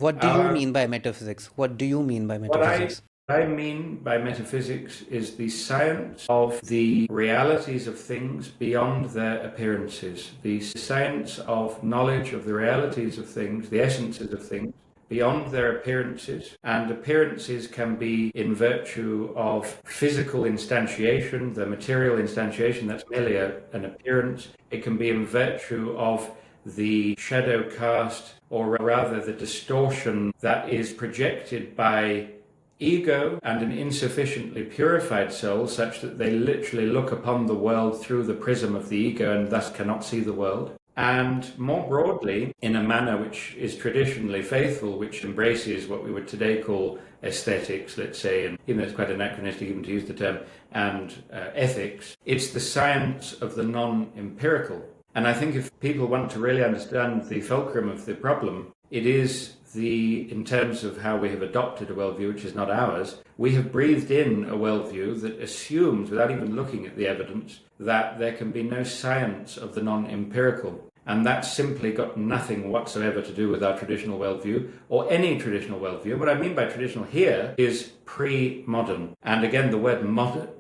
What do you mean by metaphysics? What do you mean by What metaphysics? I mean by metaphysics is the science of the realities of things beyond their appearances, the science of knowledge of the realities of things, the essences of things, beyond their appearances. And appearances can be in virtue of physical instantiation, the material instantiation, that's merely an appearance. It can be in virtue of the shadow cast, or rather the distortion that is projected by ego and an insufficiently purified soul, such that they literally look upon the world through the prism of the ego and thus cannot see the world. And more broadly, in a manner which is traditionally faithful, which embraces what we would today call aesthetics, let's say, and even though it's quite anachronistic even to use the term, and ethics, it's the science of the non-empirical. And I think if people want to really understand the fulcrum of the problem, it is in terms of how we have adopted a worldview which is not ours, we have breathed in a worldview that assumes, without even looking at the evidence, that there can be no science of the non-empirical. And that's simply got nothing whatsoever to do with our traditional worldview, or any traditional worldview. What I mean by traditional here is pre-modern. And again, the word modern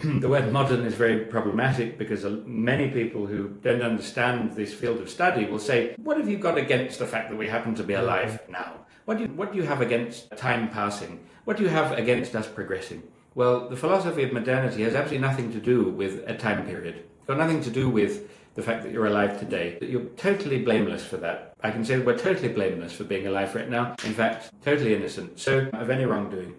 the word modern is very problematic, because many people who don't understand this field of study will say, what have you got against the fact that we happen to be alive now? What do you have against time passing? What do you have against us progressing? Well, the philosophy of modernity has absolutely nothing to do with a time period. It's got nothing to do with the fact that you're alive today. You're totally blameless for that. I can say that we're totally blameless for being alive right now. In fact, totally innocent. So, of any wrongdoing.